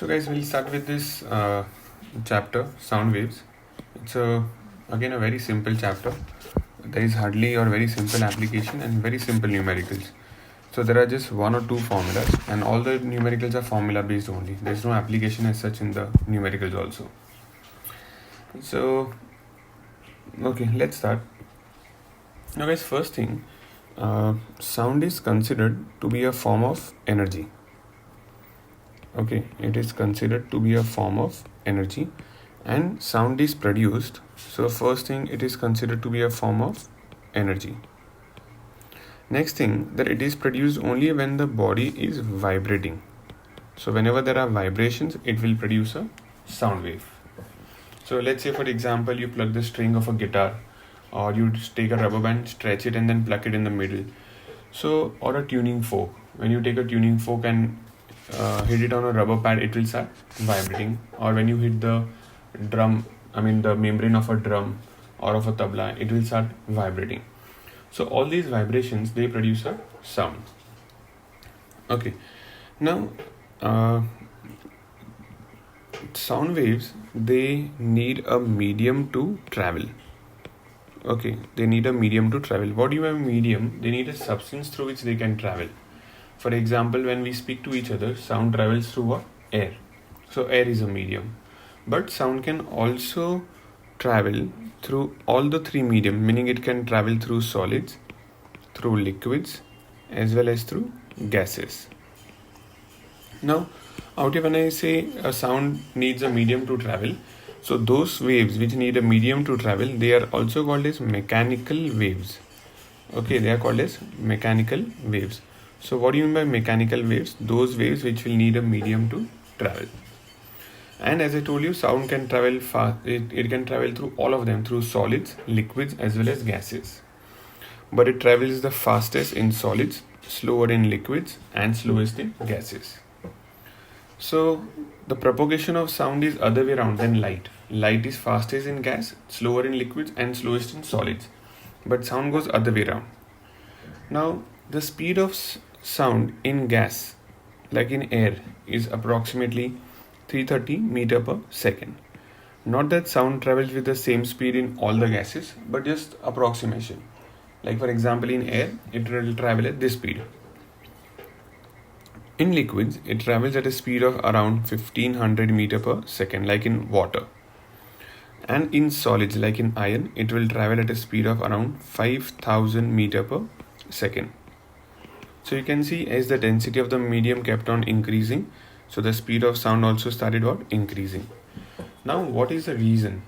So guys, we'll start with this chapter, sound waves. It's again a very simple chapter. There is hardly or very simple application and very simple numericals. So there are just one or two formulas and all the numericals are formula based only. There's no application as such in the numericals also. So okay, let's start. Now guys, first thing, sound is considered to be a form of energy. Okay, it is considered to be a form of energy and sound is produced. So first thing, it is considered to be a form of energy. Next thing, that it is produced only when the body is vibrating. So whenever there are vibrations, it will produce a sound wave. So let's say for example, you plug the string of a guitar or you take a rubber band, stretch it and then plug it in the middle. So, or a tuning fork. When you take a tuning fork and hit it on a rubber pad, it will start vibrating. Or when you hit the the membrane of a drum or of a tabla, it will start vibrating. So all these vibrations, they produce a sound. Okay, now sound waves, they need a medium to travel. Okay, they need a medium to travel. What do you have medium? They need a substance through which they can travel. For example, when we speak to each other, sound travels through what? Air. So air is a medium. But sound can also travel through all the three medium, meaning it can travel through solids, through liquids, as well as through gases. Now, out here when I say a sound needs a medium to travel, so those waves which need a medium to travel, they are also called as mechanical waves. Okay, they are called as mechanical waves. So what do you mean by mechanical waves? Those waves which will need a medium to travel. And as I told you, sound can travel fast. It can travel through all of them, through solids, liquids, as well as gases. But it travels the fastest in solids, slower in liquids, and slowest in gases. So the propagation of sound is other way around than light. Light is fastest in gas, slower in liquids, and slowest in solids. But sound goes other way around. Now the speed of sound in gas, like in air, is approximately 330 meter per second. Not that sound travels with the same speed in all the gases, but just approximation. Like for example, in air, it will travel at this speed. In liquids, it travels at a speed of around 1500 meter per second, like in water. And in solids, like in iron, it will travel at a speed of around 5000 meter per second. So you can see as the density of the medium kept on increasing, so the speed of sound also started increasing. Now, what is the reason?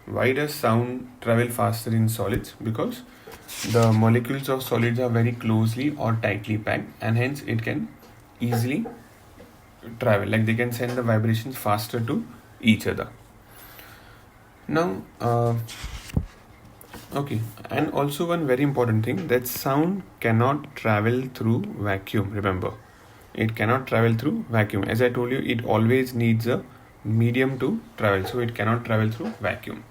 Why does sound travel faster in solids? Because the molecules of solids are very closely or tightly packed, and hence it can easily travel, like they can send the vibrations faster to each other. Now okay, and also one very important thing, that sound cannot travel through vacuum. Remember, it cannot travel through vacuum. As I told you, it always needs a medium to travel, so it cannot travel through vacuum.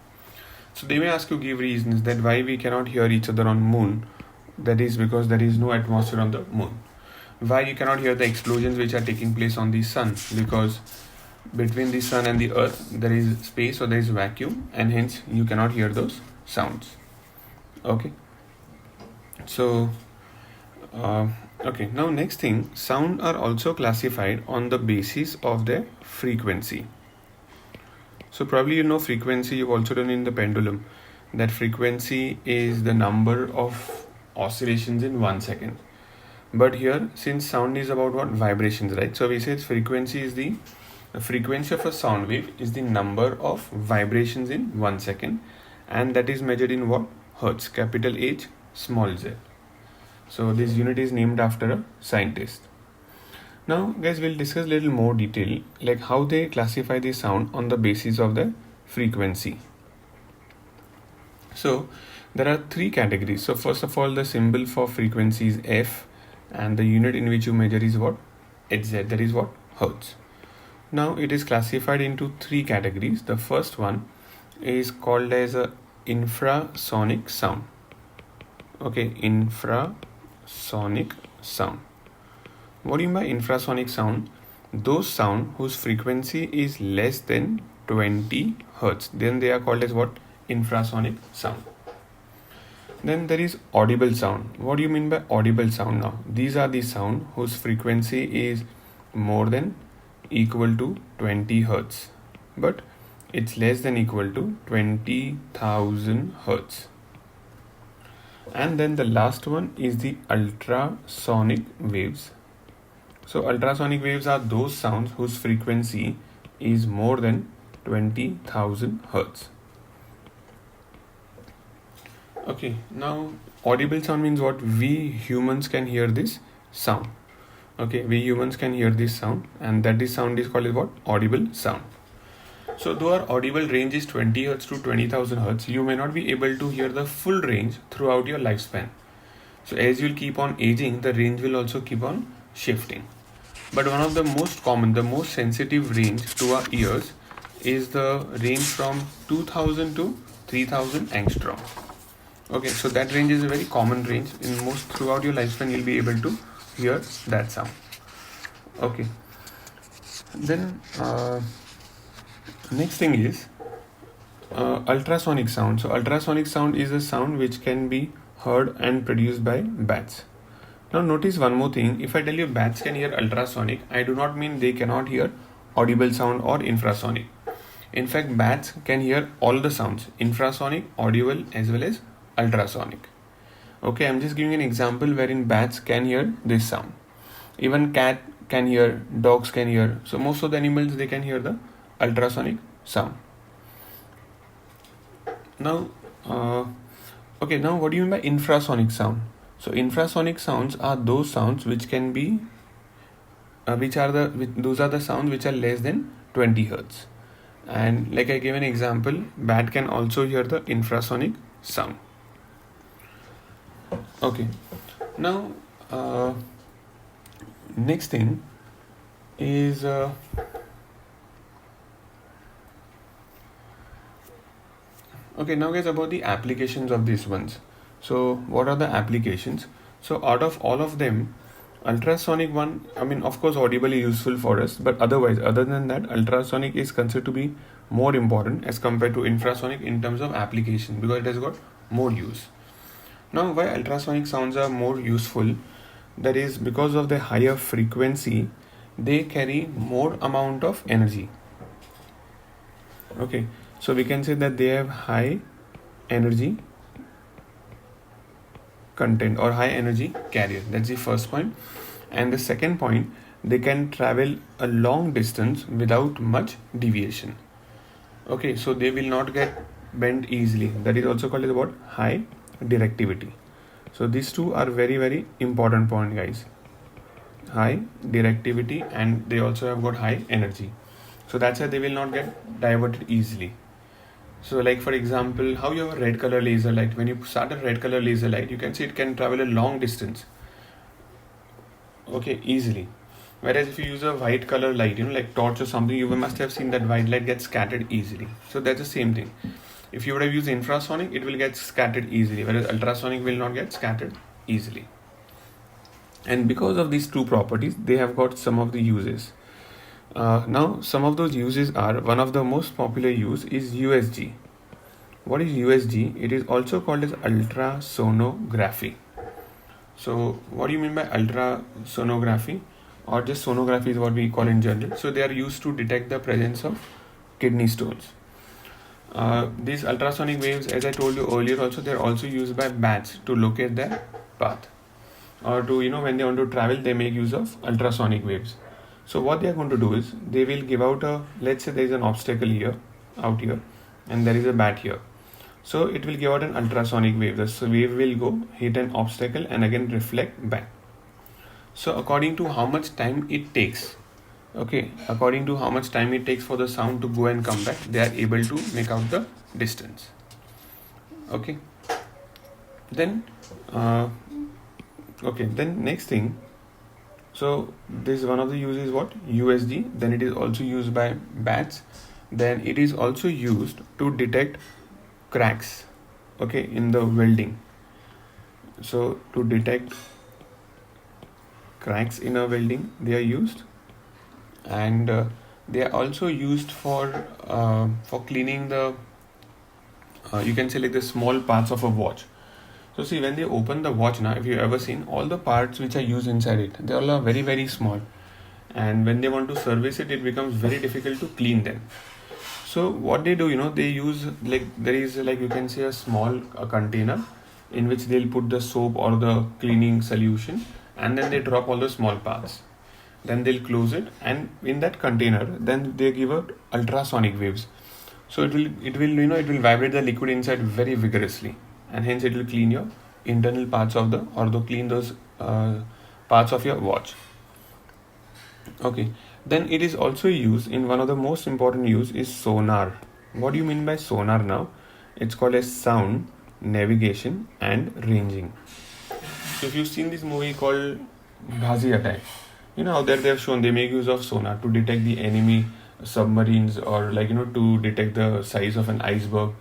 So they may ask you, give reasons that why we cannot hear each other on moon. That is because there is no atmosphere on the moon. Why you cannot hear the explosions which are taking place on the sun? Because between the sun and the earth there is space, or there is vacuum, and hence you cannot hear those sounds. Okay, so okay, now next thing, sound are also classified on the basis of their frequency. So probably you know frequency, you've also done in the pendulum, that frequency is the number of oscillations in 1 second. But here, since sound is about what? Vibrations, right? So we say frequency is the frequency of a sound wave is the number of vibrations in 1 second, and that is measured in what? Hertz, capital H, small z. So this unit is named after a scientist. Now guys, we'll discuss a little more detail, like how they classify the sound on the basis of the frequency. So there are three categories. So first of all, the symbol for frequency is F, and the unit in which you measure is what? Hz, that is what? Hertz. Now it is classified into three categories. The first one is called as a infrasonic sound. Okay, infrasonic sound. What do you mean by infrasonic sound? those sound whose frequency is less than 20 hertz. Then they are called as what? Infrasonic sound. Then there is audible sound. What do you mean by audible sound now? These are the sound whose frequency is more than equal to 20 hertz, but it's less than equal to 20,000 hertz. And then the last one is the ultrasonic waves. So ultrasonic waves are those sounds whose frequency is more than 20,000 hertz. Okay, now audible sound means what? We humans can hear this sound. Okay, we humans can hear this sound, and that is sound is called as what? Audible sound. So though our audible range is 20 hertz to 20,000 hertz, you may not be able to hear the full range throughout your lifespan. So as you'll keep on aging, the range will also keep on shifting. But one of the most common, the most sensitive range to our ears is the range from 2000 to 3000 angstrom. Okay, so that range is a very common range. In most throughout your lifespan, you'll be able to hear that sound. Okay, then next thing is ultrasonic sound. So ultrasonic sound is a sound which can be heard and produced by bats. Now notice one more thing. If I tell you bats can hear ultrasonic, I do not mean they cannot hear audible sound or infrasonic. In fact, bats can hear all the sounds, infrasonic, audible as well as ultrasonic. Okay, I'm just giving an example wherein bats can hear this sound. Even cat can hear, dogs can hear. So most of the animals, they can hear the ultrasonic sound. Now, okay, now what do you mean by infrasonic sound? So infrasonic sounds are those sounds which can be, those are the sounds which are less than 20 hertz. And like I gave an example, bat can also hear the infrasonic sound. Okay, now next thing is okay, now guys, about the applications of these ones. So what are the applications? So out of all of them, ultrasonic one, I mean, of course, audible is useful for us, but otherwise, other than that, ultrasonic is considered to be more important as compared to infrasonic in terms of application, because it has got more use. Now, why ultrasonic sounds are more useful? That is because of the higher frequency, they carry more amount of energy. Okay, so we can say that they have high energy content or high energy carrier. That's the first point. And the second point, they can travel a long distance without much deviation. Okay, so they will not get bent easily. That is also called as what? High directivity. So these two are very, very important point, guys. High directivity, and they also have got high energy. So that's why they will not get diverted easily. So like for example, how you have a red color laser light. When you start a red color laser light, you can see it can travel a long distance. Okay, easily. Whereas if you use a white color light, like torch or something, you must have seen that white light gets scattered easily. So that's the same thing. If you would have used infrasonic, it will get scattered easily, whereas ultrasonic will not get scattered easily. And because of these two properties, they have got some of the uses. Now, some of those uses are, one of the most popular use is USG. What is USG? It is also called as ultrasonography. So what do you mean by ultrasonography? Or just sonography is what we call in general. So they are used to detect the presence of kidney stones. These ultrasonic waves, as I told you earlier also, they are also used by bats to locate their path. Or to, when they want to travel, they make use of ultrasonic waves. So what they are going to do is, they will give out let's say there is an obstacle out here, and there is a bat here. So it will give out an ultrasonic wave. The wave will go, hit an obstacle and again reflect back. So according to how much time it takes, according to how much time it takes for the sound to go and come back, they are able to make out the distance. Okay. Then, then next thing. So this one of the uses what? USG. Then it is also used by bats. Then it is also used to detect cracks, in the welding. So to detect cracks in a welding, they are used. and they are also used for cleaning the you can say like the small parts of a watch. So see, when they open the watch now, if you've ever seen, all the parts which are used inside it, they all are very very small, and when they want to service it, it becomes very difficult to clean them. So what they do, they use, like, there is, like, you can say a small container in which they'll put the soap or the cleaning solution, and then they drop all the small parts. Then they'll close it, and in that container, then they give out ultrasonic waves. So it will vibrate the liquid inside very vigorously, and hence it will clean your internal parts of clean those parts of your watch. Okay. Then it is also used in one of the most important use is sonar. What do you mean by sonar now? It's called as sound, navigation, and ranging. So if you've seen this movie called Bhazi Attack, out there they have shown they make use of sonar to detect the enemy submarines, or to detect the size of an iceberg,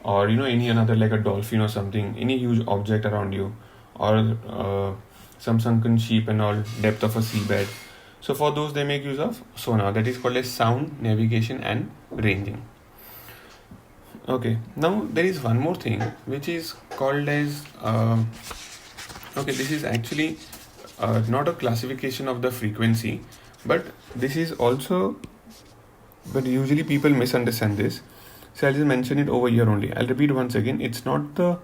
or any another, like a dolphin or something, any huge object around you, or some sunken ship and all, depth of a seabed. So for those they make use of sonar, that is called as sound, navigation, and ranging. Okay, now there is one more thing which is called as okay, this is actually not a classification of the frequency, but this is also, but usually people misunderstand this. So I'll just mention it over here only. I'll repeat once again. It's not the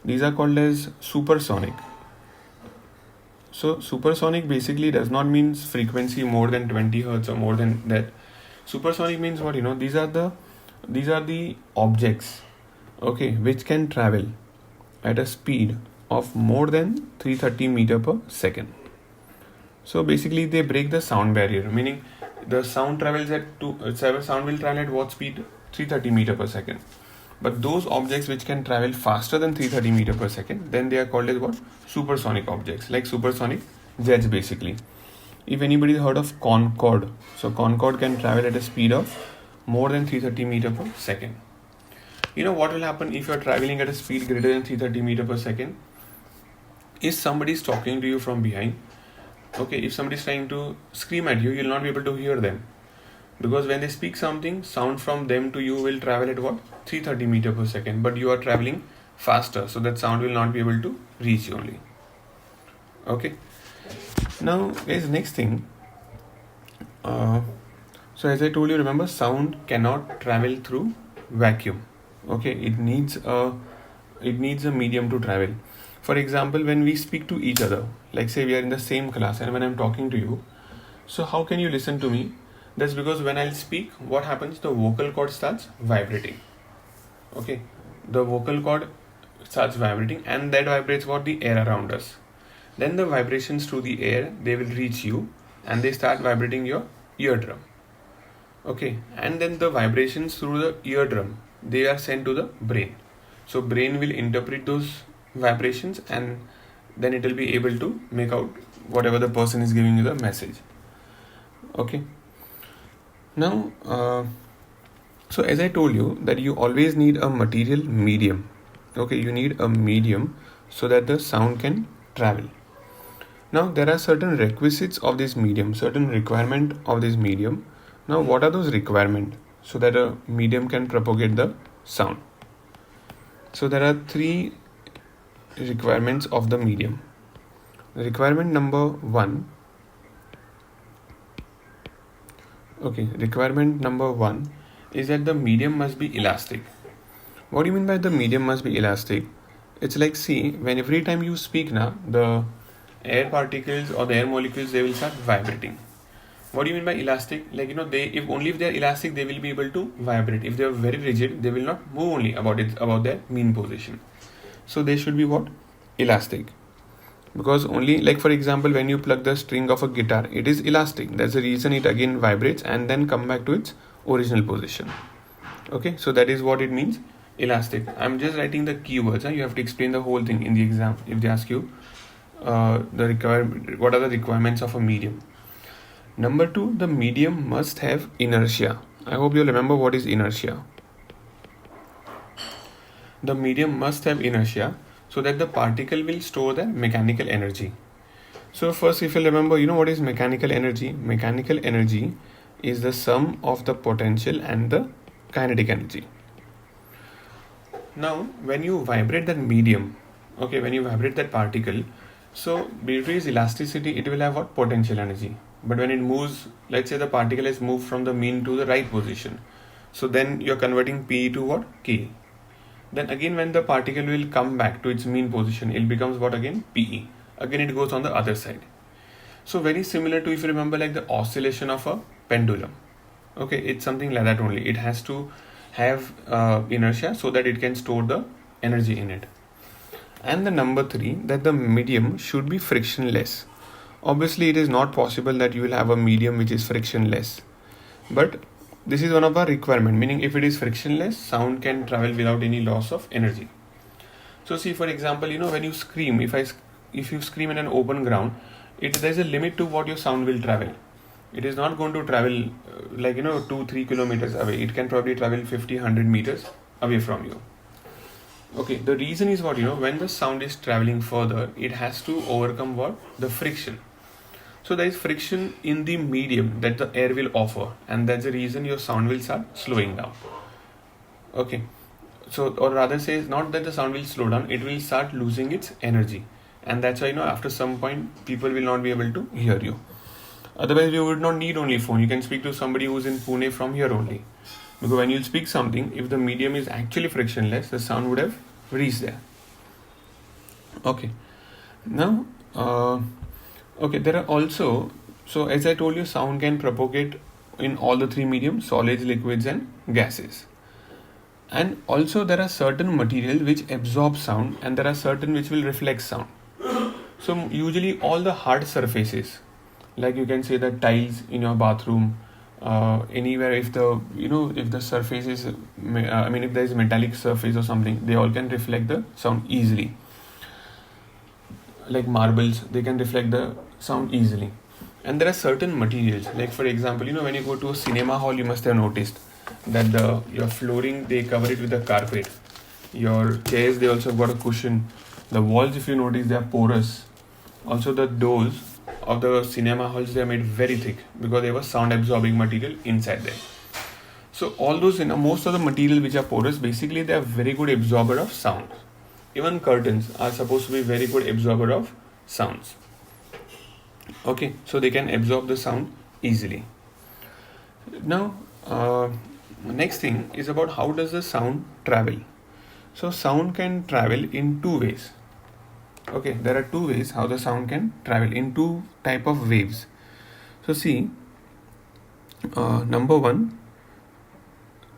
these are called as supersonic. So supersonic basically does not mean frequency more than 20 hertz or more than that. Supersonic means what? These are the objects, okay, which can travel at a speed of more than 330 meter per second. So basically they break the sound barrier, meaning the sound travels at sound will travel at what speed? 330 meter per second. But those objects which can travel faster than 330 meter per second, then they are called as what? Supersonic objects, like supersonic jets basically. If anybody heard of Concorde, so Concorde can travel at a speed of more than 330 meter per second. What will happen if you are traveling at a speed greater than 330 meter per second? If somebody is talking to you from behind, okay, if somebody is trying to scream at you, you'll not be able to hear them. Because when they speak something, sound from them to you will travel at what? 330 meter per second. But you are traveling faster, so that sound will not be able to reach you only. Okay. Now, guys, next thing. So as I told you, remember, sound cannot travel through vacuum. Okay, it needs a medium to travel. For example, when we speak to each other, like say we are in the same class, and when I'm talking to you, so how can you listen to me? That's because when I'll speak, what happens? The vocal cord starts vibrating. Okay, the vocal cord starts vibrating, and that vibrates what? The air around us. Then the vibrations through the air, they will reach you, and they start vibrating your eardrum. Okay, and then the vibrations through the eardrum, they are sent to the brain. So brain will interpret those vibrations, and then it will be able to make out whatever the person is giving you the message. Okay. Now, so as I told you that you always need a material medium. Okay, you need a medium so that the sound can travel. Now, there are certain requisites of this medium, certain requirement of this medium. Now, what are those requirements so that a medium can propagate the sound? So, there are three requirements of the medium. Requirement number one. Okay, requirement number one is that the medium must be elastic. What do you mean by the medium must be elastic? It's like, see, when every time you speak now, the air particles or the air molecules, they will start vibrating. What do you mean by elastic? Like, if they are elastic, they will be able to vibrate. If they are very rigid, they will not move only about their mean position. So they should be what? Elastic. Because only, like for example, when you plug the string of a guitar, it is elastic. That's the reason it again vibrates and then come back to its original position. Okay, so that is what it means, elastic. I'm just writing the keywords. You have to explain the whole thing in the exam if they ask you what are the requirements of a medium. Number two, the medium must have inertia. I hope you remember what is inertia. The medium must have inertia so that the particle will store the mechanical energy. So first, if you remember, you know what is mechanical energy? Mechanical energy is the sum of the potential and the kinetic energy. Now, when you vibrate that medium, okay, when you vibrate that particle, so due to its elasticity, it will have what? Potential energy. But when it moves, let's say the particle has moved from the mean to the right position. So then you're converting P to what? K. Then again, when the particle will come back to its mean position, it becomes what again? PE. Again, it goes on the other side. So very similar to, if you remember, like the oscillation of a pendulum. Okay, it's something like that only. It has to have inertia so that it can store the energy in it. And the number 3, that the medium should be frictionless. Obviously, it is not possible that you will have a medium which is frictionless. But this is one of our requirement, meaning if it is frictionless, sound can travel without any loss of energy. So see, for example, you know, when you scream, if you scream in an open ground, there's a limit to what your sound will travel. It is not going to travel 2-3 kilometers away. It can probably travel 50-100 meters away from you. Okay, the reason is what, when the sound is traveling further, it has to overcome what? The friction. So there is friction in the medium that the air will offer, and that's the reason your sound will start slowing down. Okay, so, or rather say, not that the sound will slow down, it will start losing its energy. And that's why, after some point, people will not be able to hear you. Otherwise, you would not need only phone. You can speak to somebody who's in Pune from here only. Because when you speak something, if the medium is actually frictionless, the sound would have reached there. Okay. Now, there are also, so as I told you, sound can propagate in all the 3 mediums: solids, liquids, and gases. And also there are certain materials which absorb sound, and there are certain which will reflect sound. So usually all the hard surfaces, like you can say the tiles in your bathroom, anywhere, if the surface is, if there is a metallic surface or something, they all can reflect the sound easily. Like marbles, they can reflect the sound easily. And there are certain materials, like for example, when you go to a cinema hall, you must have noticed that your flooring, they cover it with a carpet. Your chairs, they also got a cushion. The walls, if you notice, they are porous. Also the doors of the cinema halls, they are made very thick because they have a sound absorbing material inside them. So all those, most of the materials which are porous, basically they are very good absorber of sound. Even curtains are supposed to be very good absorber of sounds. Okay, so they can absorb the sound easily. Now, next thing is about how does the sound travel. So sound can travel in 2 ways. Okay, there are 2 ways how the sound can travel, in 2 type of waves. So see, number 1,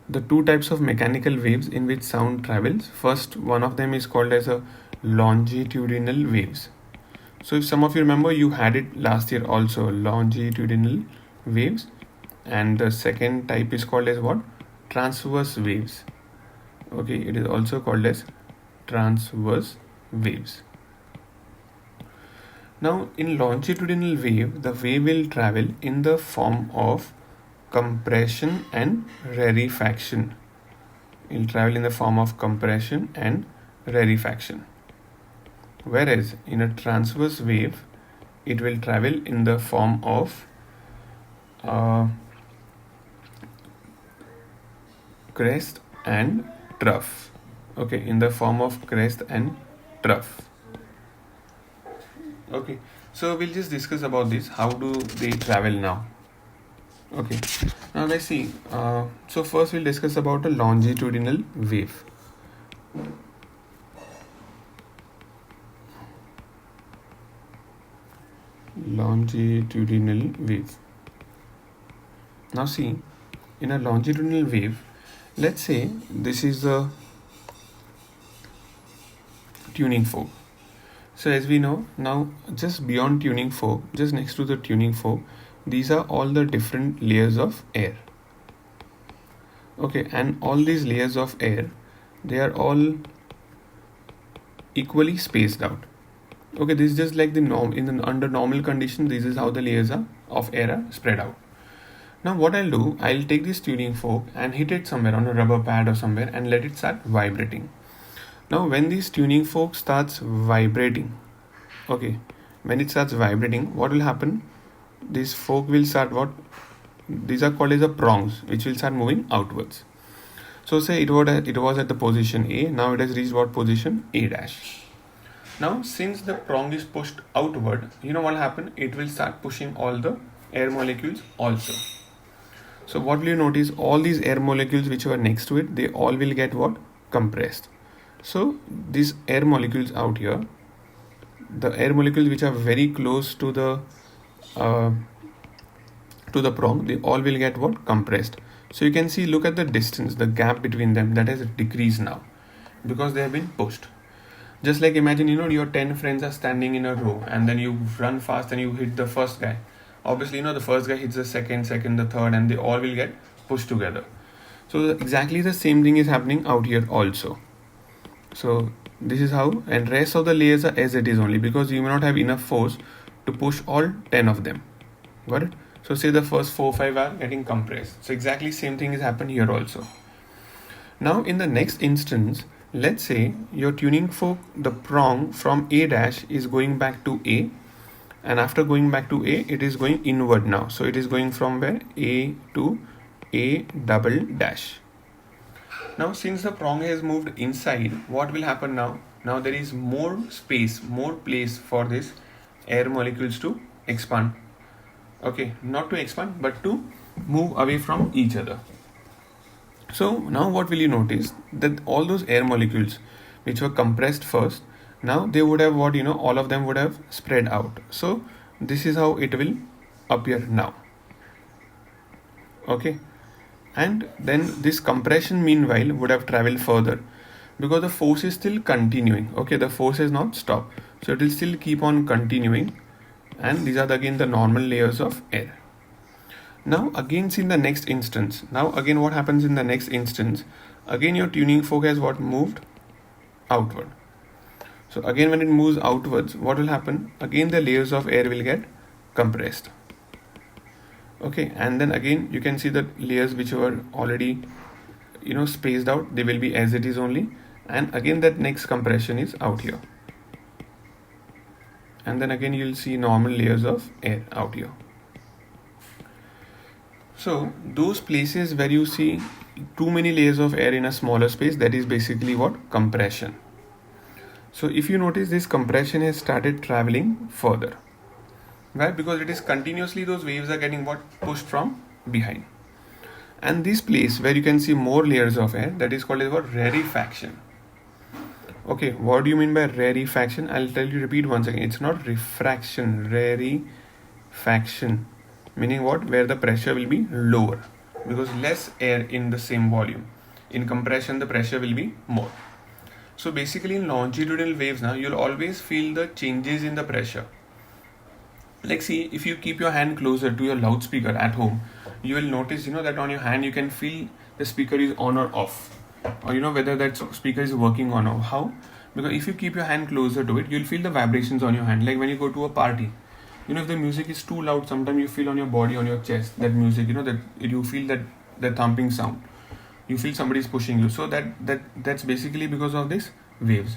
the 2 types of mechanical waves in which sound travels. First, one of them is called as a longitudinal waves. So if some of you remember, you had it last year also, longitudinal waves. And the second type is called as what? Transverse waves. Okay, it is also called as transverse waves. Now, in longitudinal wave, the wave will travel in the form of compression and rarefaction. It will travel in the form of compression and rarefaction. Whereas in a transverse wave, it will travel in the form of crest and trough. Okay, in the form of crest and trough. Okay, so we'll just discuss about this. How do they travel now? Okay, now let's see. So first we'll discuss about a longitudinal wave. Longitudinal wave. Now see, in a longitudinal wave, let's say this is the tuning fork. So as we know, now just beyond tuning fork, just next to the tuning fork, these are all the different layers of air. Okay, and all these layers of air, they are all equally spaced out. Okay, this is just like the norm. Under normal conditions, this is how the layers of air are spread out. Now what I'll do, I'll take this tuning fork and hit it somewhere on a rubber pad or somewhere and let it start vibrating. Now when this tuning fork starts vibrating, okay, when it starts vibrating, what will happen? This fork will start what? These are called as the prongs, which will start moving outwards. So say it was at the position A, now it has reached what position? A dash. Now since the prong is pushed outward, you know what will happen? It will start pushing all the air molecules also. So what will you notice? All these air molecules which were next to it, they all will get what? Compressed. So these air molecules out here, the air molecules which are very close to the prong, they all will get what? Compressed. So you can see, look at the distance, the gap between them, that has decreased now because they have been pushed. Just like imagine, your 10 friends are standing in a row and then you run fast and you hit the first guy. Obviously, the first guy hits the second, the third, and they all will get pushed together. So exactly the same thing is happening out here also. So this is how, and rest of the layers are as it is only because you may not have enough force to push all 10 of them. Got it? So say the first 4 5 are getting compressed. So exactly same thing is happened here also. Now in the next instance, let's say your tuning fork, the prong from A dash is going back to A, and after going back to A, it is going inward now. So it is going from where? A to A double dash. Now since the prong has moved inside, what will happen now? Now there is more space, more place for this air molecules to expand. Okay, not to expand but to move away from each other. So now what will you notice? That all those air molecules which were compressed first, now they would have what, all of them would have spread out. So this is how it will appear now. Okay. And then this compression meanwhile would have traveled further because the force is still continuing. Okay, the force has not stopped. So it will still keep on continuing. And these are again the normal layers of air. Now again see in the next instance. Now again what happens in the next instance? Again your tuning fork has what? Moved outward. So again when it moves outwards, what will happen? Again the layers of air will get compressed. Okay, and then again you can see the layers which were already spaced out, they will be as it is only, and again that next compression is out here, and then again you'll see normal layers of air out here. So those places where you see too many layers of air in a smaller space, that is basically what? Compression. So if you notice, this compression has started traveling further. Why? Because it is continuously, those waves are getting what? Pushed from behind. And this place where you can see more layers of air, that is called as what? Rarefaction. Okay, what do you mean by rarefaction? I'll tell you, repeat once again. It's not refraction, rarefaction. Meaning what? Where the pressure will be lower. Because less air in the same volume. In compression, the pressure will be more. So basically in longitudinal waves now, you'll always feel the changes in the pressure. Like see, if you keep your hand closer to your loudspeaker at home, you will notice, that on your hand you can feel the speaker is on or off, or whether that speaker is working on or how. Because if you keep your hand closer to it, you'll feel the vibrations on your hand. Like when you go to a party, if the music is too loud, sometimes you feel on your body, on your chest, that music, that you feel that thumping sound. You feel somebody is pushing you. So that's basically because of this waves,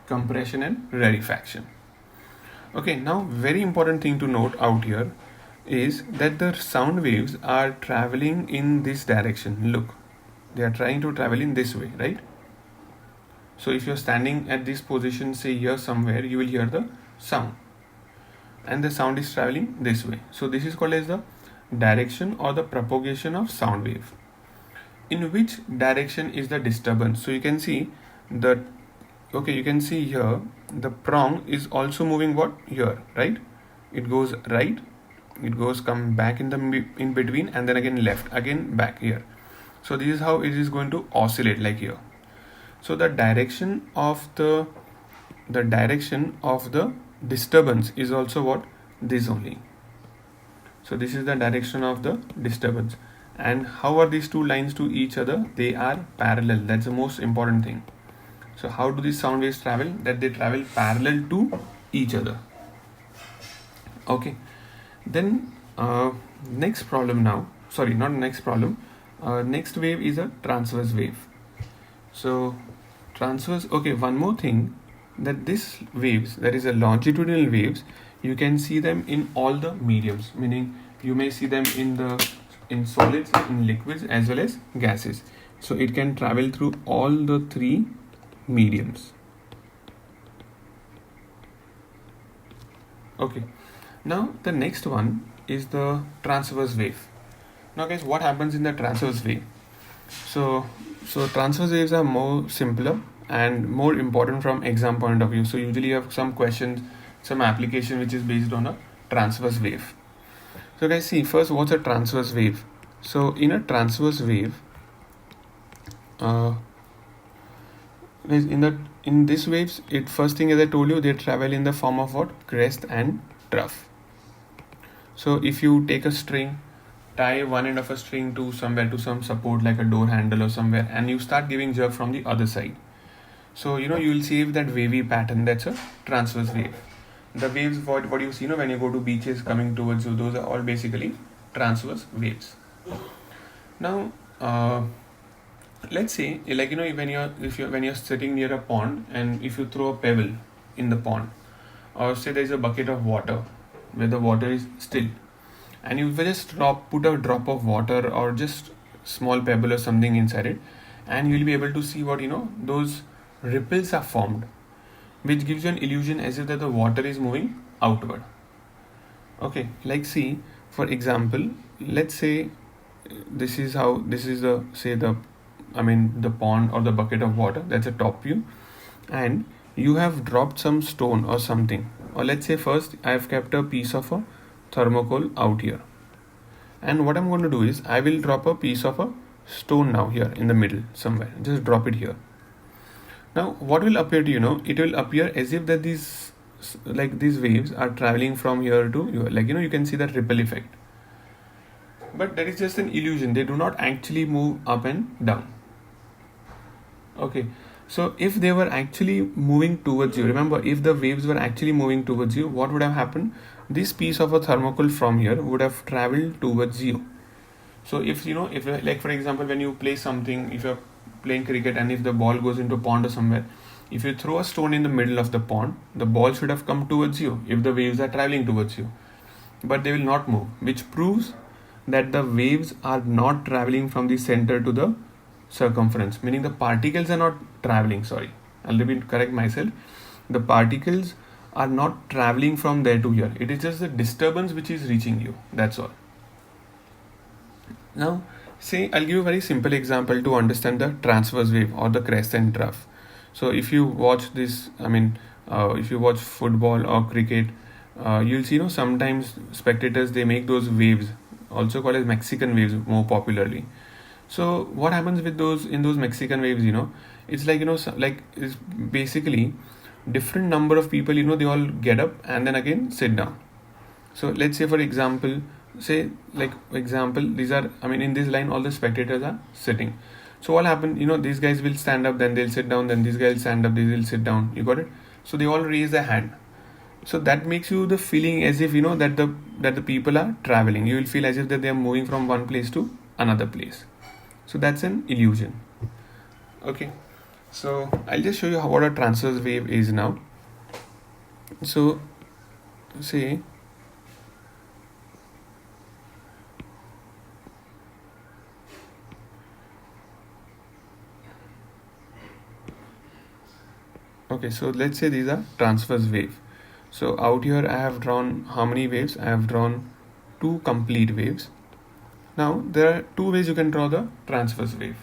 compression and rarefaction. Okay, now very important thing to note out here is that the sound waves are traveling in this direction. Look, they are trying to travel in this way, right? So if you're standing at this position, say here somewhere, you will hear the sound. And the sound is traveling this way. So this is called as the direction or the propagation of sound wave. In which direction is the disturbance? So you can see that, you can see here, the prong is also moving what? Here, right? It goes right, it goes come back in between, and then again left, again back here. So this is how it is going to oscillate, like here. So the direction of the disturbance is also what? This only. So this is the direction of the disturbance. And how are these two lines to each other? They are parallel. That's the most important thing. So how do these sound waves travel? That they travel parallel to each other. Okay. Then next problem now. Sorry, not next problem. Next wave is a transverse wave. So transverse. Okay, one more thing. That this waves, that is a longitudinal waves, you can see them in all the mediums, meaning you may see them in solids, in liquids, as well as gases. So it can travel through all the three mediums. Okay, now the next one is the transverse wave. Now guys, what happens in the transverse wave? So transverse waves are more simpler and more important from exam point of view. So usually you have some questions, some application which is based on a transverse wave. So guys, see first what's a transverse wave. So in a transverse wave, in this waves, it first thing as I told you, they travel in the form of what? Crest and trough. So if you take a string, tie one end of a string to somewhere, to some support like a door handle or somewhere, and you start giving jerk from the other side. So you will see that wavy pattern. That's a transverse wave. The waves what you see when you go to beaches coming towards you, those are all basically transverse waves. Now let's say when you're sitting near a pond, and if you throw a pebble in the pond, or say there's a bucket of water where the water is still, and you just put a drop of water or just small pebble or something inside it, and you'll be able to see what those ripples are formed, which gives you an illusion as if that the water is moving outward. Okay, like see for example, let's say this is the pond or the bucket of water. That's a top view, and you have dropped some stone or something, or let's say first I have kept a piece of a thermocol out here, and what I'm going to do is I will drop a piece of a stone now here in the middle somewhere. Just drop it here. Now what will appear to it will appear as if that these waves are traveling from here to here, you can see that ripple effect, but that is just an illusion. They do not actually move up and down. Okay, so if they were actually moving towards you, remember, if the waves were actually moving towards you, what would have happened? This piece of a thermocol from here would have traveled towards you. So if like for example, when you play something, if you're playing cricket and if the ball goes into a pond or somewhere, if you throw a stone in the middle of the pond, the ball should have come towards you if the waves are traveling towards you, but they will not move, which proves that the waves are not traveling from the center to the circumference, meaning the particles are not traveling. Sorry, I'll correct myself. The particles are not traveling from there to here. It is just the disturbance which is reaching you. That's all. Now, say I'll give you a very simple example to understand the transverse wave or the crest and trough. So if you watch this, if you watch football or cricket, you'll see sometimes spectators, they make those waves, also called as Mexican waves more popularly. So what happens with those Mexican waves, it's it's basically different number of people, they all get up and then again sit down. So let's say for example, these are, in this line all the spectators are sitting. So what happened, these guys will stand up, then they'll sit down, then these guys will stand up, they will sit down. You got it? So they all raise their hand. So that makes you the feeling as if that the people are traveling. You will feel as if that they are moving from one place to another place. So that's an illusion. Okay, so I'll just show you what a transverse wave is now. So say okay, so let's say these are transverse wave. So out here I have drawn how many waves? I have drawn 2 complete waves. Now there are 2 ways you can draw the transverse wave.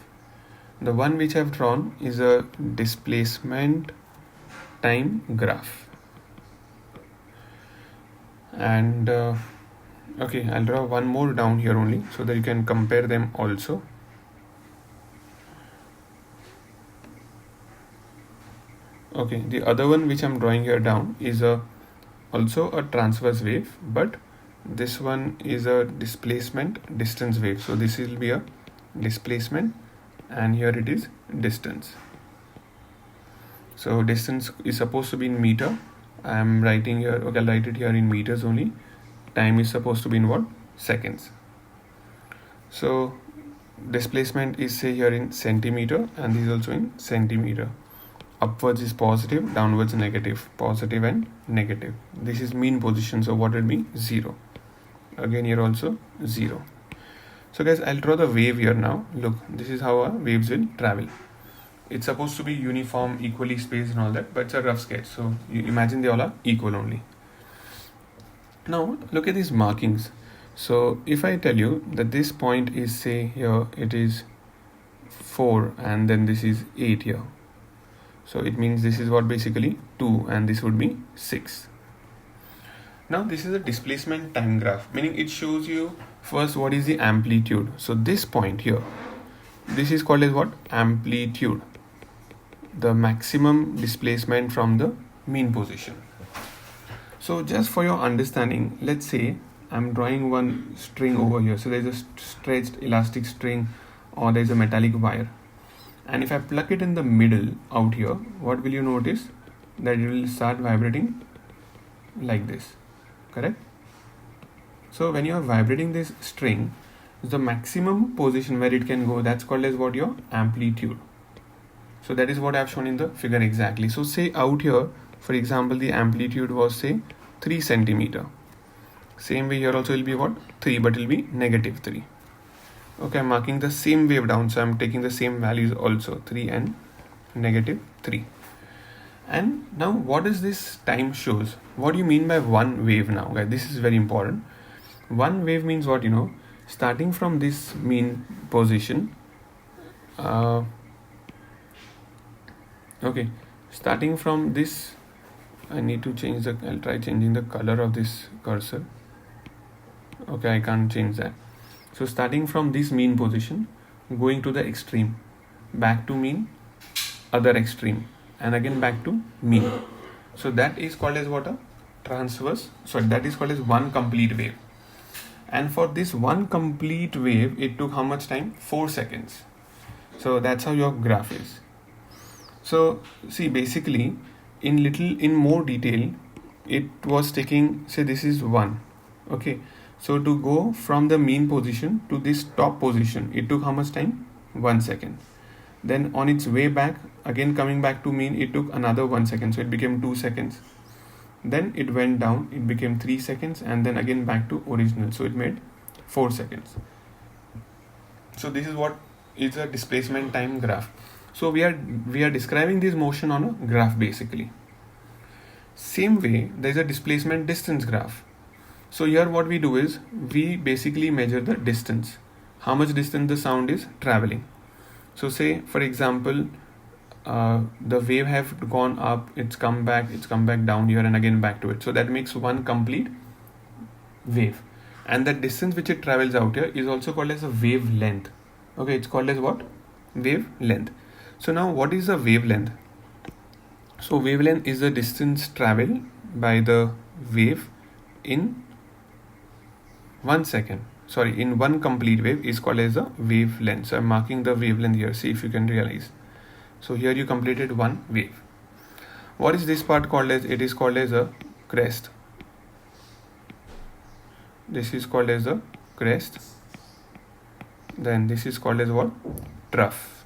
The one which I have drawn is a displacement time graph. And okay, I'll draw one more down here only so that you can compare them also. Okay, the other one which I'm drawing here down is also a transverse wave, but this one is a displacement distance wave. So this will be a displacement and here it is distance. So distance is supposed to be in meter. I'm writing here, okay, I'll write it here in meters only. Time is supposed to be in what? Seconds. So displacement is say here in centimeter, and this is also in centimeter. upwards is positive, downwards negative, positive and negative. This is mean position, so what will be 0. Again here also 0. So guys, I'll draw the wave here now. Look, this is how our waves will travel. It's supposed to be uniform, equally spaced and all that, but it's a rough sketch, so you imagine they all are equal only. Now look at these markings. So if I tell you that this point is, say here it is 4 and then this is 8 here, so it means this is what, basically 2, and this would be 6. Now this is a displacement time graph, meaning it shows you first what is the amplitude. So this point here, this is called as what? Amplitude, the maximum displacement from the mean position. So just for your understanding, let's say I'm drawing one string over here. So there's a stretched elastic string or there's a metallic wire, and if I pluck it in the middle out here, what will you notice? That it will start vibrating like this, correct? So when you are vibrating this string, the maximum position where it can go, that's called as what? Your amplitude. So that is what I've shown in the figure exactly. So say out here, for example, the amplitude was, say, 3 centimeter. Same way here also will be what? 3, but it will be negative 3. Okay, I'm marking the same wave down, so I'm taking the same values also, 3 and negative 3. And now what is this time shows? What do you mean by one wave now, guys? This is very important. One wave means what, starting from this mean position, okay, starting from this, I need to change I'll try changing the color of this cursor. Okay, I can't change that. So starting from this mean position, going to the extreme, back to mean, other extreme, and again back to mean. So that is called as what? A transverse. So that is called as one complete wave. And for this one complete wave, it took how much time? 4 seconds. So that's how your graph is. So see, basically in more detail, it was taking, say this is 1. Okay. So to go from the mean position to this top position, it took how much time? 1 second. Then on its way back, again coming back to mean, it took another 1 second. So it became 2 seconds. Then it went down, it became 3 seconds, and then again back to original. So it made 4 seconds. So this is what is a displacement time graph. So we are describing this motion on a graph basically. Same way, there is a displacement distance graph. So here what we do is we basically measure the distance, how much distance the sound is traveling. So say for example, the wave have gone up, it's come back down here and again back to it. So that makes one complete wave. And the distance which it travels out here is also called as a wavelength. Okay, it's called as what? Wavelength. So now what is a wavelength? So wavelength is the distance traveled by the wave in 1 second. Sorry, in one complete wave is called as a wavelength. So I'm marking the wavelength here. See if you can realize. So here you completed one wave. What is this part called as? It is called as a crest. This is called as a crest. Then this is called as what? Trough.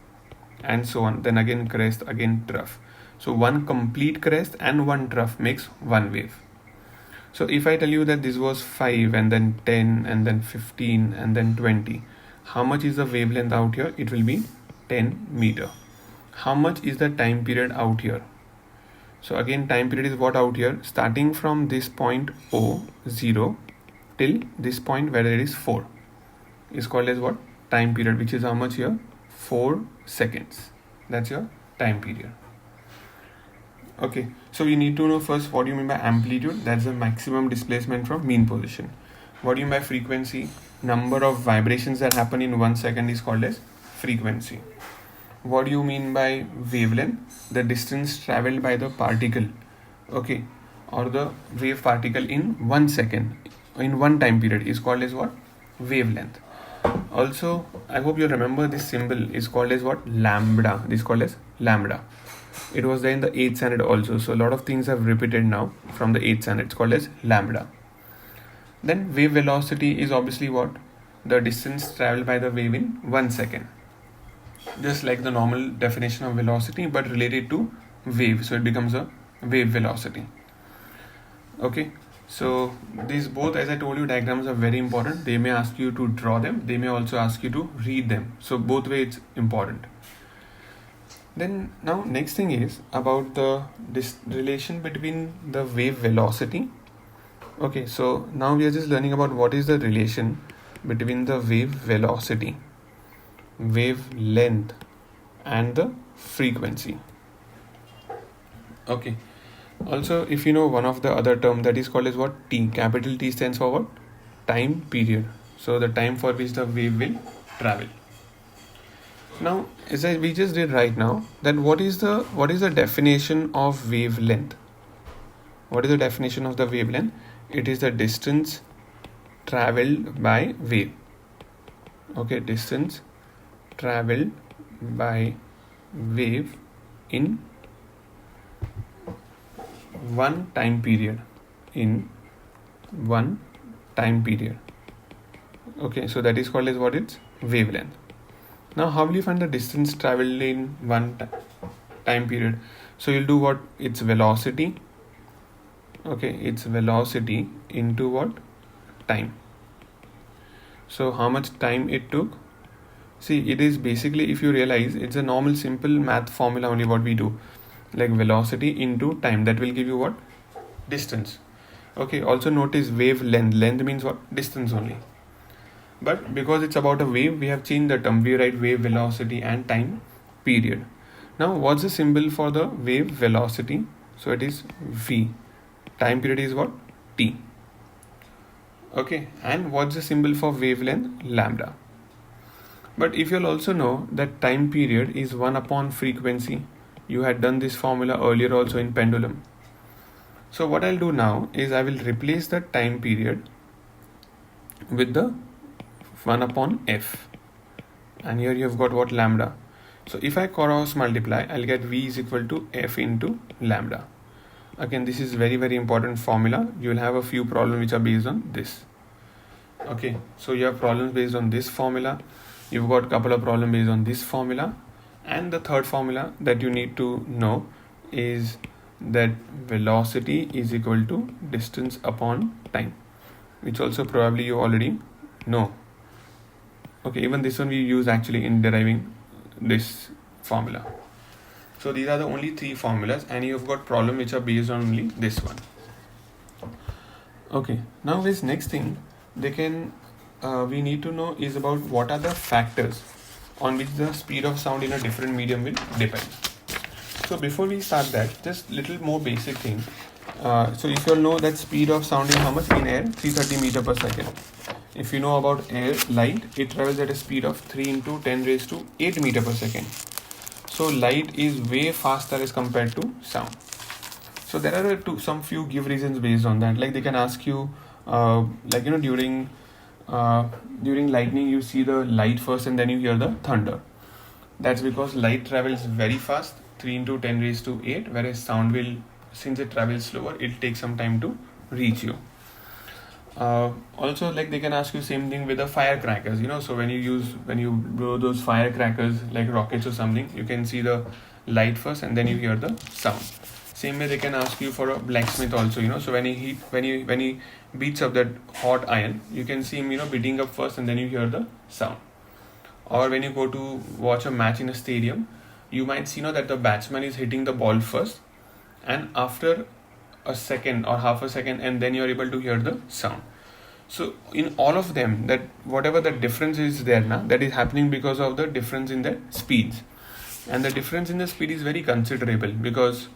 And so on. Then again crest, again trough. So one complete crest and one trough makes one wave. So if I tell you that this was 5 and then 10 and then 15 and then 20, how much is the wavelength out here? It will be 10 meter. How much is the time period out here? So again time period is what out here? Starting from this point O0 till this point where there is 4 is called as what? Time period, which is how much here? 4 seconds. That's your time period. Okay, so you need to know first what do you mean by amplitude? That's the maximum displacement from mean position. What do you mean by frequency? Number of vibrations that happen in 1 second is called as frequency. What do you mean by wavelength? The distance traveled by the particle, okay, or the wave particle in 1 second, in one time period is called as what? Wavelength. Also, I hope you remember this symbol is called as what? Lambda. This is called as lambda. It was there in the 8th standard also. So a lot of things have repeated now from the 8th standard. It's called as lambda. Then wave velocity is obviously what? The distance traveled by the wave in 1 second. Just like the normal definition of velocity, but related to wave, so it becomes a wave velocity. Okay, so these both, as I told you, diagrams are very important. They may ask you to draw them, they may also ask you to read them, so both ways it's important. Then now next thing is about this relation between the wave velocity. Okay, so now we are just learning about what is the relation between the wave velocity, wave length, and the frequency. Okay, also if you know one of the other term that is called as what? T. Capital T stands for what? Time period. So the time for which the wave will travel. Now, as we just did right now, that what is the definition of wavelength? What is the definition of the wavelength? It is the distance traveled by wave. Okay, distance traveled by wave in one time period. Okay, so that is called as what? It's wavelength. Now, how will you find the distance traveled in one time period? So you'll do what? Its velocity. Okay, its velocity into what? Time. So how much time it took? See, it is basically, if you realize, it's a normal simple math formula only what we do. Like velocity into time, that will give you what? Distance. Okay, also notice wave length. Length means what? Distance only. But because it's about a wave, we have changed the term. We write wave velocity and time period. Now, what's the symbol for the wave velocity? So it is V. Time period is what? T. Okay, and what's the symbol for wavelength? Lambda. But if you'll also know that time period is 1 upon frequency. You had done this formula earlier also in pendulum. So what I'll do now is I will replace the time period with the 1 upon f, and here you've got what? Lambda. So if I cross multiply, I'll get V is equal to f into lambda. Again, this is very important formula. You will have a few problems which are based on this. Okay, so you have problems based on this formula, you've got a couple of problems based on this formula, and the third formula that you need to know is that velocity is equal to distance upon time, which also probably you already know. Okay, even this one we use actually in deriving this formula. So these are the only 3 formulas, and you've got problems which are based on only this one. Okay, now this next thing we need to know is about what are the factors on which the speed of sound in a different medium will depend. So before we start that, just little more basic thing. So if you all know that speed of sound is how much in air? 330 meter per second. If you know about air, light, it travels at a speed of 3 into 10 raised to 8 meter per second. So light is way faster as compared to sound. So there are some few give reasons based on that. Like they can ask you, during lightning you see the light first and then you hear the thunder. That's because light travels very fast, 3 into 10 raised to 8, whereas sound will, since it travels slower, it'll take some time to reach you. Also, like they can ask you same thing with the firecrackers, so when you blow those firecrackers like rockets or something, you can see the light first and then you hear the sound. Same way they can ask you for a blacksmith also, so when he beats up that hot iron, you can see him beating up first and then you hear the sound. Or when you go to watch a match in a stadium, you might see that the batsman is hitting the ball first, and after a second or half a second, and then you're able to hear the sound. So in all of them, that whatever the difference is there now, that is happening because of the difference in the speeds. And the difference in the speed is very considerable because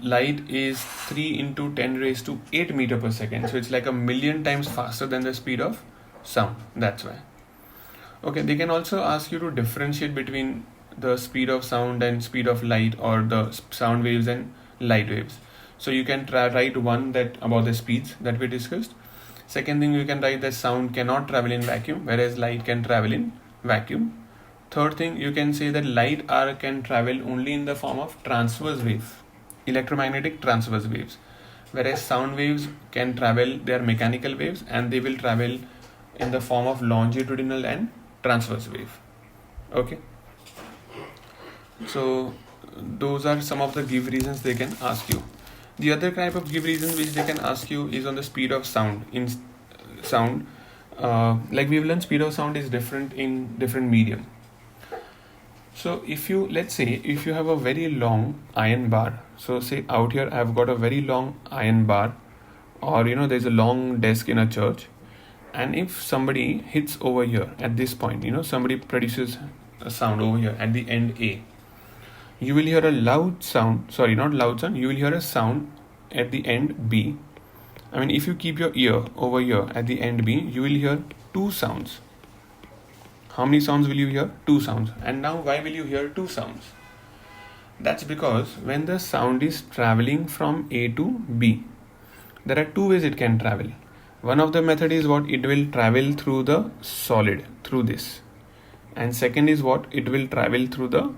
light is 3 into 10 raised to 8 meter per second. So it's like 1,000,000 times faster than the speed of sound. That's why. Okay, they can also ask you to differentiate between the speed of sound and speed of light, or the sound waves and light waves. So you can write one that about the speeds that we discussed. Second thing, you can write that sound cannot travel in vacuum, whereas light can travel in vacuum. Third thing, you can say that light can travel only in the form of transverse wave, electromagnetic transverse waves, whereas sound waves can travel, they are mechanical waves, and they will travel in the form of longitudinal and transverse wave. Okay, so those are some of the give reasons they can ask you. The other type of give reason which they can ask you is on the speed of sound. In sound, like we've learned, speed of sound is different in different medium. So if you, let's say, if you have a very long iron bar, so say out here I've got a very long iron bar, or there's a long desk in a church, and if somebody hits over here at this point, somebody produces a sound over here at the end A, you will hear a loud sound, sorry, not loud sound, you will hear a sound at the end B. I mean, if you keep your ear over here at the end B, you will hear two sounds. How many sounds will you hear? Two sounds. And now why will you hear two sounds? That's because when the sound is traveling from A to B, there are two ways it can travel. One of the method is what? It will travel through the solid, through this. And second is what? It will travel through the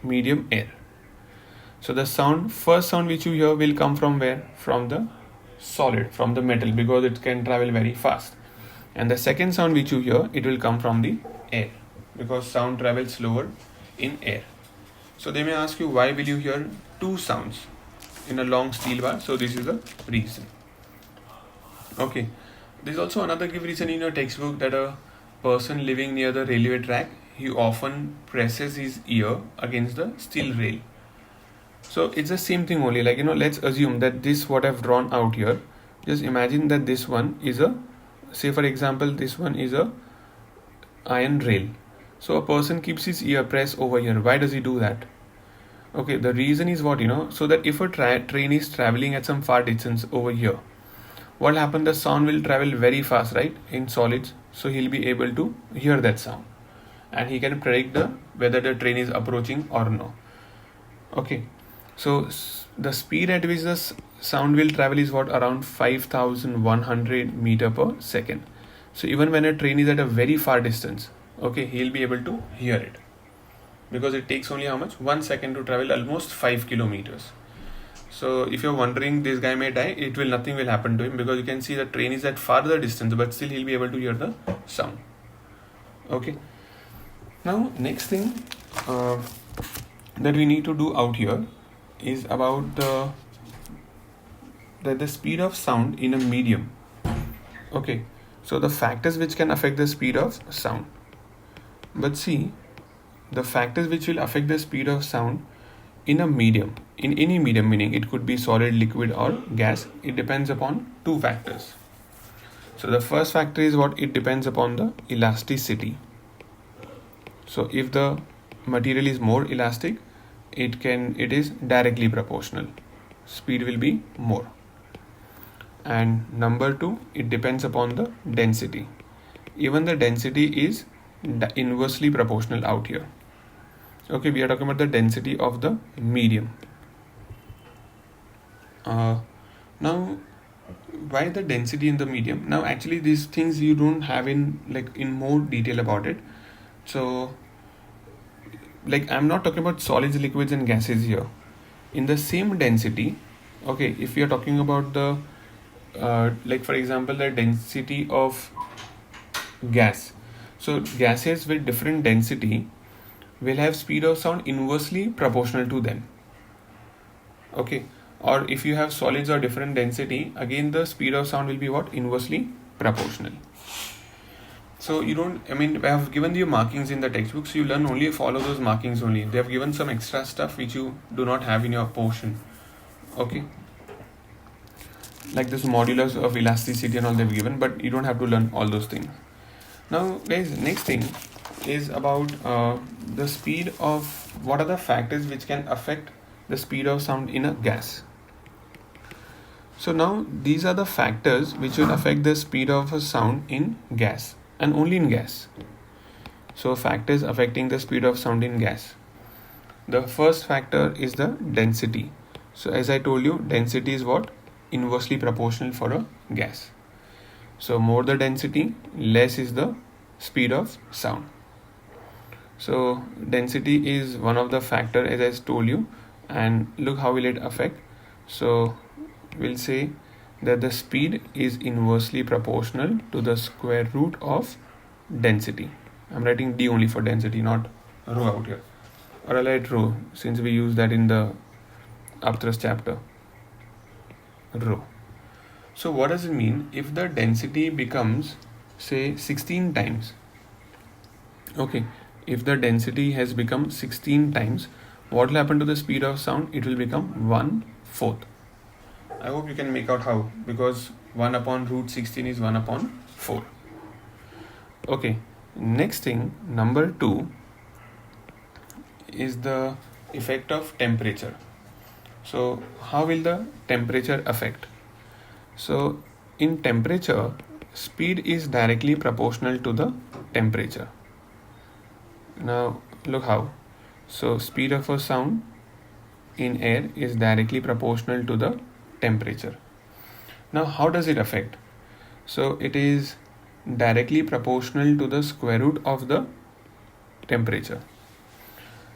medium air. So the first sound which you hear will come from where? From the solid, from the metal, because it can travel very fast. And the second sound which you hear, it will come from the air, because sound travels slower in air. So they may ask you, why will you hear two sounds in a long steel bar? So this is the reason. Okay. There's also another give reason in your textbook, that a person living near the railway track, he often presses his ear against the steel rail. So it's the same thing only, like, let's assume that this what I've drawn out here, just imagine that this one is a, say for example, this one is a iron rail. So a person keeps his ear pressed over here. Why does he do that? Okay, the reason is what, so that if a train is traveling at some far distance over here, what will happen? The sound will travel very fast, right, in solids. So he'll be able to hear that sound, and he can predict whether the train is approaching or no. Okay, so the speed at which the sound will travel is what? Around 5,100 meter per second. So even when a train is at a very far distance, okay, he'll be able to hear it, because it takes only how much? 1 second to travel almost 5 kilometers. So if you're wondering this guy may die, nothing will happen to him, because you can see the train is at farther distance, but still he'll be able to hear the sound. Okay. Now next thing that we need to do out here is about the speed of sound in a medium. Okay, so the factors which can affect the speed of sound. But see, the factors which will affect the speed of sound in a medium, in any medium, meaning it could be solid, liquid or gas, it depends upon two factors. So the first factor is what? It depends upon the elasticity. So if the material is more elastic, it is directly proportional. Speed will be more. And number two, it depends upon the density. Even the density is inversely proportional out here. Okay, we are talking about the density of the medium. Now, why the density in the medium? Now, actually, these things you don't have in more detail about it. So, I'm not talking about solids, liquids, and gases here. In the same density, okay, if we are talking about the, for example, the density of gas. So, gases with different density will have speed of sound inversely proportional to them. Okay, or if you have solids or different density, again the speed of sound will be what? Inversely proportional. So I have given you markings in the textbook, so you learn only follow those markings only. They have given some extra stuff which you do not have in your portion. Okay, like this modulus of elasticity and all they've given, but you don't have to learn all those things. Now guys, next thing is about the speed of, what are the factors which can affect the speed of sound in a gas. So now these are the factors which will affect the speed of a sound in gas, and only in gas. So factors affecting the speed of sound in gas. The first factor is the density. So as I told you, density is what? Inversely proportional for a gas. So more the density, less is the speed of sound. So density is one of the factor, as I told you, and look how will it affect. So we'll say that the speed is inversely proportional to the square root of density. I'm writing D only for density, not rho out here. or I'll write rho since we use that in the upthrust chapter. Rho. So what does it mean? If the density becomes say 16 times, okay, if the density has become 16 times, what will happen to the speed of sound? It will become 1/4. I hope you can make out how, because 1 upon root 16 is 1 upon 4. Okay, next thing, number 2 is the effect of temperature. So how will the temperature affect? So in temperature, speed is directly proportional to the temperature. Now look how. So speed of a sound in air is directly proportional to the temperature. Now how does it affect? So it is directly proportional to the square root of the temperature.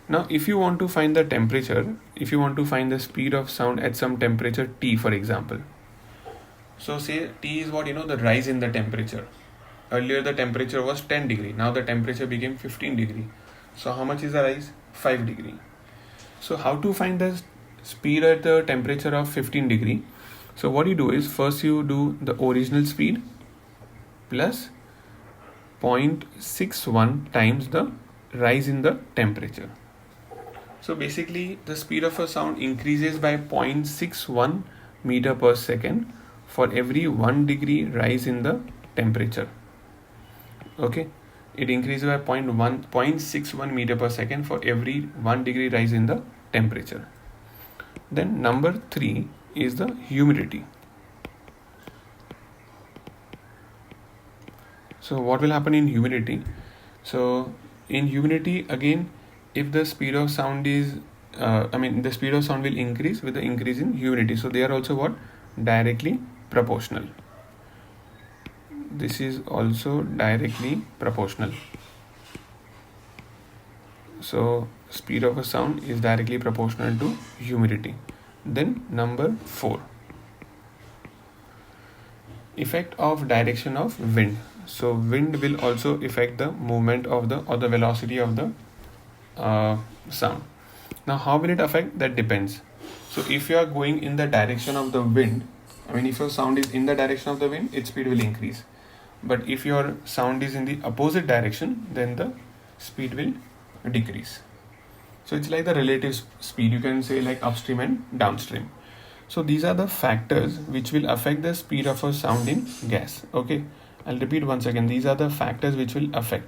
Now if you want to find the temperature, if you want to find the speed of sound at some temperature T, for example, so say T is what, the rise in the temperature. Earlier the temperature was 10 degree, now the temperature became 15 degree. So how much is the rise? 5 degree. So how to find the speed at the temperature of 15 degree? So what you do is, first you do the original speed plus 0.61 times the rise in the temperature. So basically the speed of a sound increases by 0.61 meter per second for every 1 degree rise in the temperature. Okay, it increases by 0.61 meter per second for every 1 degree rise in the temperature. Then number 3 is the humidity. So what will happen in humidity? So in humidity, again, if the speed of sound is the speed of sound will increase with the increase in humidity. So they are also what? Directly proportional. This is also directly proportional. So speed of a sound is directly proportional to humidity. Then number 4, effect of direction of wind. So wind will also affect the movement of the or the velocity of the sound. Now how will it affect? That depends. So if you are going in the direction of the wind, if your sound is in the direction of the wind, its speed will increase. But if your sound is in the opposite direction, then the speed will decrease. So it's like the relative speed, you can say, like upstream and downstream. So these are the factors which will affect the speed of a sound in gas. Okay, I'll repeat once again. These are the factors which will affect.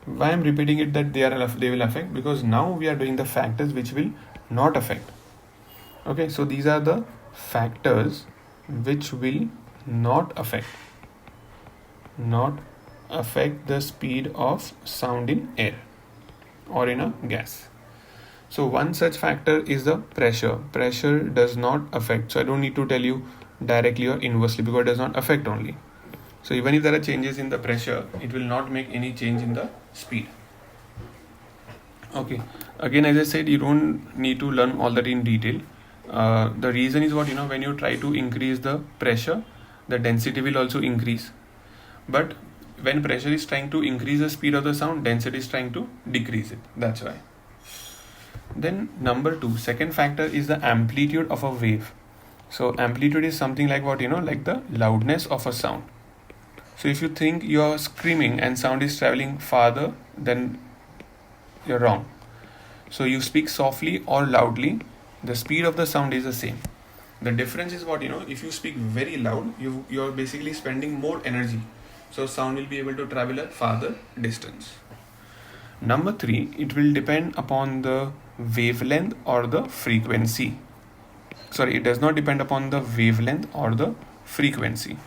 Why I'm repeating it that they will affect? Because now we are doing the factors which will not affect. Okay, so these are the factors which will not affect the speed of sound in air or in a gas. So one such factor is the pressure. Pressure does not affect. So I don't need to tell you directly or inversely because it does not affect only. So even if there are changes in the pressure, it will not make any change in the speed. Okay. Again, as I said, you don't need to learn all that in detail. The reason is what, when you try to increase the pressure, the density will also increase. But when pressure is trying to increase the speed of the sound, density is trying to decrease it. That's why. Then number 2, second factor is the amplitude of a wave. So amplitude is something like what, like the loudness of a sound. So if you think you are screaming and sound is traveling farther, then you're wrong. So you speak softly or loudly, the speed of the sound is the same. The difference is what, if you speak very loud, you're basically spending more energy. So sound will be able to travel a farther distance. Number 3, it will depend upon the wavelength or the frequency. Sorry, it does not depend upon the wavelength or the frequency.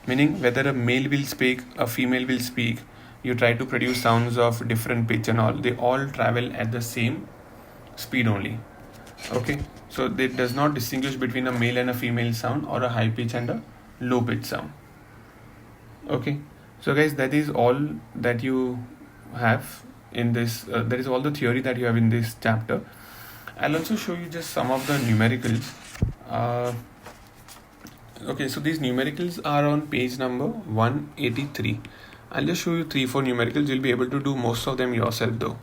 Meaning whether a male will speak, a female will speak, you try to produce sounds of different pitch and all, they all travel at the same speed only. Okay, so it does not distinguish between a male and a female sound or a high pitch and a low pitch sound. Okay, so guys, that is all that you have in this, that is all the theory that you have in this chapter. I'll also show you just some of the numericals. Okay, so these numericals are on page number 183. I'll just show you 3-4 numericals. You'll be able to do most of them yourself though.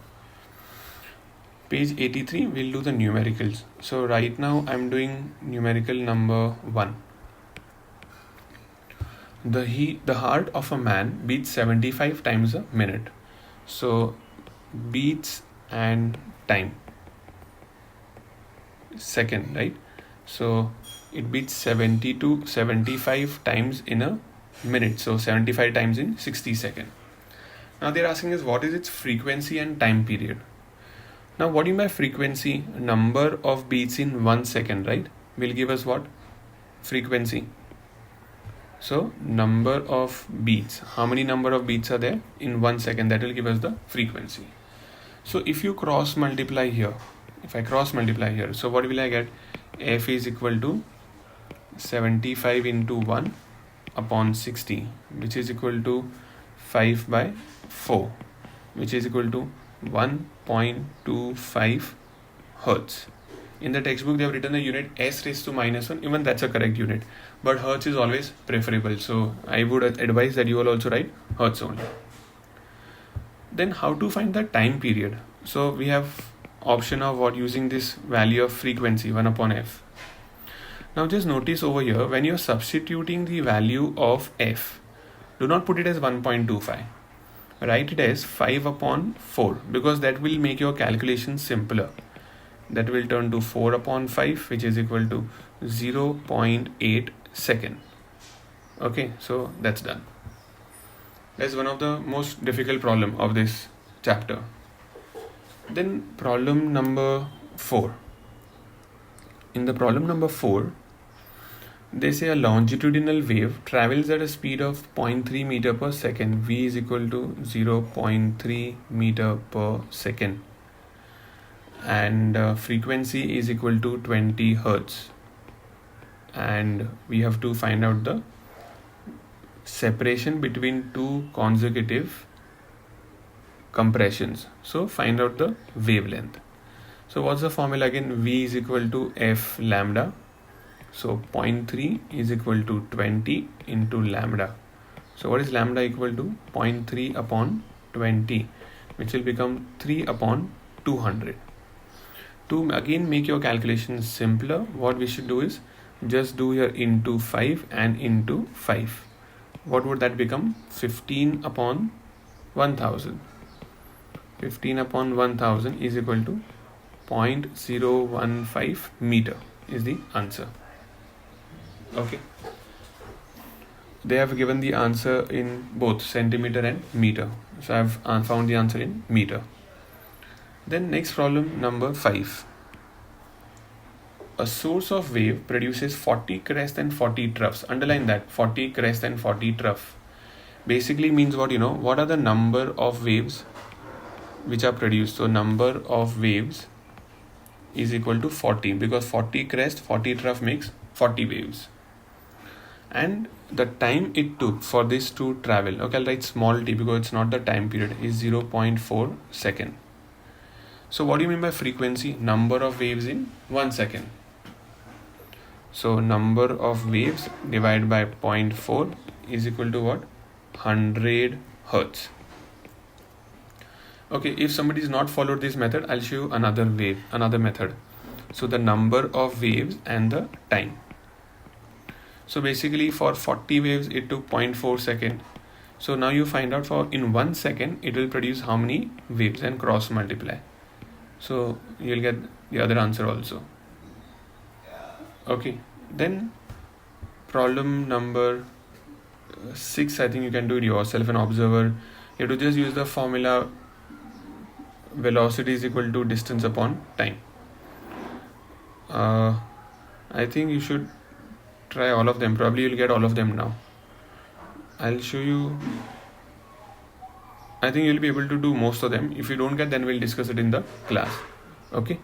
Page 83, we'll do the numericals. So right now I'm doing numerical number 1. The heart of a man beats 75 times a minute. So beats and time, second, right? So it beats 70 to 75 times in a minute. So 75 times in 60 seconds. Now they're asking us what is its frequency and time period. Now what do you mean by frequency? Number of beats in 1 second, right? Will give us what? Frequency. So number of beats. How many number of beats are there in 1 second? That will give us the frequency. So if you cross multiply here, if I cross multiply here, so what will I get? F is equal to 75 into 1 upon 60, which is equal to 5 by 4, which is equal to 1.25 hertz. In the textbook they have written the unit s raised to minus 1. Even that's a correct unit, but hertz is always preferable, so I would advise that you will also write hertz only. Then how to find the time period? So we have option of what, using this value of frequency 1 upon f. Now just notice over here, when you're substituting the value of f, do not put it as 1.25, write it as 5 upon 4, because that will make your calculation simpler. That will turn to 4 upon 5, which is equal to 0.8 second. Okay, so that's done. That's one of the most difficult problem of this chapter. Then problem number 4. In the problem number 4, they say a longitudinal wave travels at a speed of 0.3 meter per second. V is equal to 0.3 meter per second. And frequency is equal to 20 hertz. And we have to find out the separation between two consecutive compressions. So find out the wavelength. So what's the formula again? V is equal to F lambda. So 0.3 is equal to 20 into lambda. So what is lambda equal to? 0.3 upon 20, which will become 3 upon 200. To again make your calculations simpler, what we should do is just do here into 5 and into 5. What would that become? 15 upon 1000. 15 upon 1000 is equal to 0.015 meter is the answer. Okay. They have given the answer in both centimeter and meter. So I have found the answer in meter. Then next problem number 5. A source of wave produces 40 crest and 40 troughs. Underline that, 40 crest and 40 trough. Basically means what, what are the number of waves which are produced. So number of waves is equal to 40, because 40 crest, 40 trough makes 40 waves. And the time it took for this to travel, okay, I'll write small t because it's not the time period, is 0.4 second. So what do you mean by frequency? Number of waves in 1 second. So number of waves divided by 0.4 is equal to what? 100 hertz. Okay, if somebody has not followed this method, I'll show you another method. So the number of waves and the time. So basically for 40 waves it took 0.4 second. So now you find out for in 1 second it will produce how many waves and cross multiply. So you'll get the other answer also. Okay, then problem number 6, I think you can do it yourself, an observer. You have to just use the formula velocity is equal to distance upon time. I think you should try all of them. Probably you'll get all of them now. I'll show you. I think you'll be able to do most of them. If you don't get, then we'll discuss it in the class. Okay.